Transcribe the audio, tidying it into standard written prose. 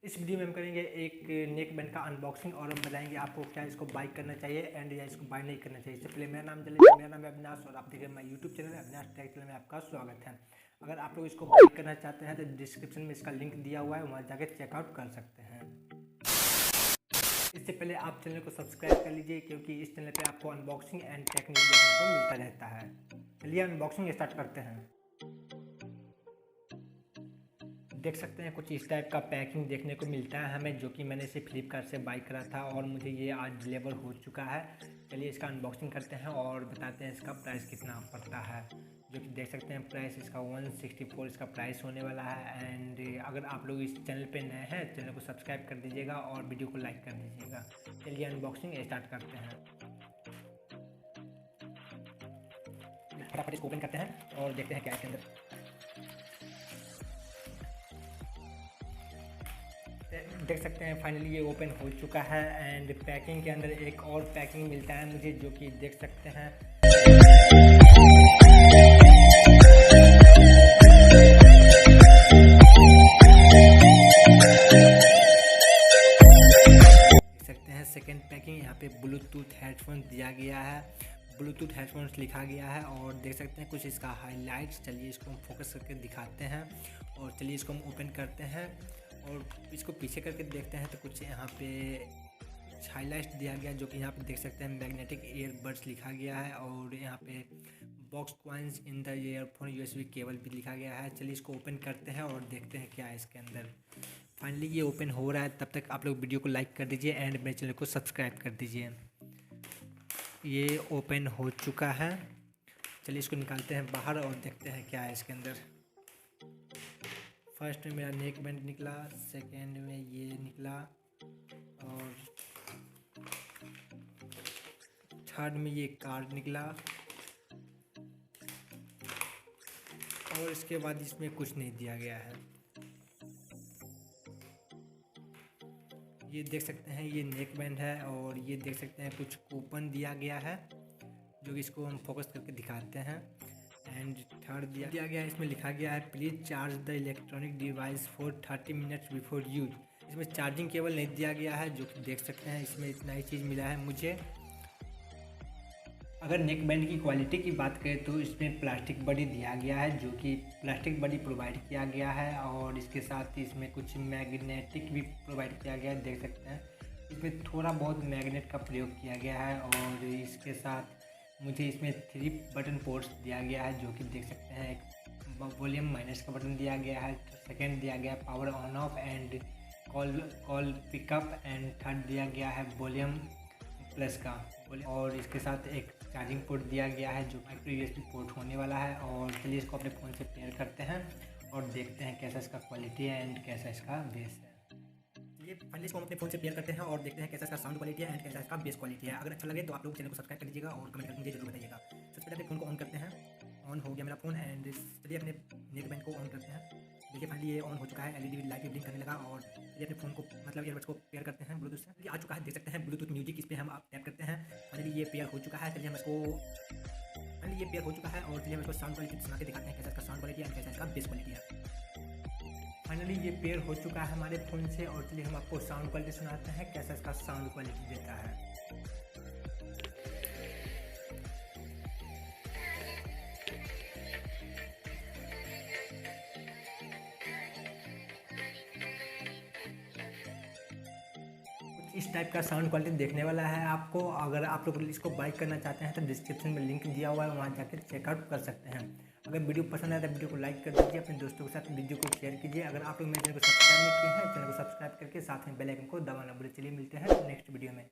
इस वीडियो में हम करेंगे एक नेक बैंड का अनबॉक्सिंग और हम बताएंगे आपको क्या इसको बाई करना चाहिए एंड या इसको बाई नहीं करना चाहिए। इससे पहले मेरा नाम है अविनाश और आप देख रहे हैं मेरा YouTube channel Avinash take channel में आपका स्वागत है। अगर आप लोग इसको बाई करना चाहते हैं तो डिस्क्रिप्शन में इसका लिंक दिया हुआ है, वहाँ जाकर चेकआउट कर सकते हैं। इससे पहले आप चैनल को सब्सक्राइब कर लीजिए क्योंकि इस चैनल पर आपको अनबॉक्सिंग एंड टेक्निक देखने को मिलता रहता है। चलिए अनबॉक्सिंग स्टार्ट करते हैं। देख सकते हैं कुछ इस टाइप का पैकिंग देखने को मिलता है हमें, जो कि मैंने इसे फ्लिपकार्ट से बाई करा था और मुझे ये आज डिलीवर हो चुका है। चलिए इसका अनबॉक्सिंग करते हैं और बताते हैं इसका प्राइस कितना पड़ता है। जो कि देख सकते हैं प्राइस इसका 164 इसका प्राइस होने वाला है। एंड अगर आप लोग इस चैनल पे नए हैं, चैनल को सब्सक्राइब कर दीजिएगा और वीडियो को लाइक कर दीजिएगा। चलिए अनबॉक्सिंग स्टार्ट करते हैं। फटाफट इसको ओपन करते हैं और देखते हैं क्या है इसके अंदर। देख सकते हैं फाइनली ये ओपन हो चुका है एंड पैकिंग के अंदर एक और पैकिंग मिलता है मुझे, जो कि देख सकते हैं। देख सकते हैं सेकेंड पैकिंग, यहाँ पे ब्लूटूथ हेडफोन दिया गया है, ब्लूटूथ हेडफोन्स लिखा गया है और देख सकते हैं कुछ इसका हाईलाइट्स। चलिए इसको हम फोकस करके दिखाते हैं और चलिए इसको हम ओपन करते हैं और इसको पीछे करके देखते हैं तो कुछ यहाँ पे हाईलाइट्स दिया गया, जो कि यहाँ पे देख सकते हैं मैग्नेटिक ईयरबड्स लिखा गया है और यहाँ पे box coins in the earphone USB cable भी लिखा गया है। चलिए इसको ओपन करते हैं और देखते हैं क्या है इसके अंदर। फाइनली ये ओपन हो रहा है, तब तक आप लोग वीडियो को लाइक कर दीजिए एंड मेरे चैनल को सब्सक्राइब कर दीजिए। ये ओपन हो चुका है, चलिए इसको निकालते हैं बाहर और देखते हैं क्या है इसके अंदर। फर्स्ट में मेरा नेक बैंड निकला, सेकेंड में ये निकला और थर्ड में ये कार्ड निकला और इसके बाद इसमें कुछ नहीं दिया गया है। ये देख सकते हैं ये नेक बैंड है और ये देख सकते हैं कुछ कूपन दिया गया है, जो कि इसको हम फोकस करके दिखाते हैं। एंड थर्ड दिया गया है, इसमें लिखा गया है please charge the electronic device for 30 minutes before use. इसमें चार्जिंग केबल नहीं दिया गया है, जो कि देख सकते हैं इसमें इतना ही चीज़ मिला है मुझे। अगर नेक बैंड की क्वालिटी की बात करें तो इसमें प्लास्टिक बॉडी दिया गया है, जो कि प्लास्टिक बॉडी प्रोवाइड किया गया है और इसके साथ ही इसमें कुछ मैग्नेटिक भी प्रोवाइड किया गया है। देख सकते हैं इसमें थोड़ा बहुत मैग्नेट का प्रयोग किया गया है और इसके साथ मुझे इसमें 3 बटन पोर्ट्स दिया गया है, जो कि देख सकते हैं एक वॉल्यूम माइनस का बटन दिया गया है, सेकेंड दिया गया है power on off and call pickup and third दिया गया है वॉल्यूम प्लस का, और इसके साथ एक चार्जिंग पोर्ट दिया गया है जो माइक्रो यूएसबी पोर्ट होने वाला है। और चलिए इसको अपने फ़ोन से पेयर करते हैं और देखते हैं कैसा इसका क्वालिटी है एंड कैसा इसका बेस है। चलिए फाइनली इसको हम अपने फ़ोन से पेयर करते हैं और देखते हैं कैसा इसका साउंड क्वालिटी है एंड कैसा इसका बेस क्वालिटी है। अगर अच्छा लगे तो आप लोग चैनल को सब्सक्राइब कर लीजिएगा और कमेंट करके मुझे जरूर बताइएगा। सबसे पहले अपने फ़ोन को ऑन करते हैं। ऑन हो गया मेरा फ़ोन एंड चलिए अपने नेक बैंड को ऑन करते हैं। देखिए फाइनली ये ऑन हो चुका है, एलईडी लाइट भी ब्लिंक करने लगा और चलिए अपने फ़ोन को मतलब ईयरबड्स को पेयर करते हैं ब्लूटूथ से। ये आ चुका है, देख सकते हैं ब्लूटूथ म्यूजिक, इस पर हम आप टैप करते हैं। फाइनली ये पेयर हो चुका है। चलिए हम इसको फाइनली ये पेयर हो चुका है और चलिए हम इसको साउंड क्वालिटी सुना के दिखाते हैं कैसा इसका साउंड क्वालिटी है एंड कैसा इसका बेस क्वालिटी है। फाइनली ये पेयर हो चुका है हमारे फ़ोन से और चलिए हम आपको साउंड क्वालिटी सुनाते हैं कैसा इसका साउंड क्वालिटी देता है। इस टाइप का साउंड क्वालिटी देखने वाला है आपको। अगर आप लोग इसको बाई करना चाहते हैं तो डिस्क्रिप्शन में लिंक दिया हुआ है, वहाँ जाकर चेकआउट कर सकते हैं। अगर वीडियो पसंद आए तो वीडियो को लाइक कर दीजिए, अपने दोस्तों के साथ वीडियो को शेयर कीजिए। अगर आप लोग मेरे चैनल को सब्सक्राइब नहीं किए हैं, चैनल को सब्सक्राइब करके साथ में बेल आइकन को दबाना भूलिए। चलिए मिलते हैं नेक्स्ट वीडियो में।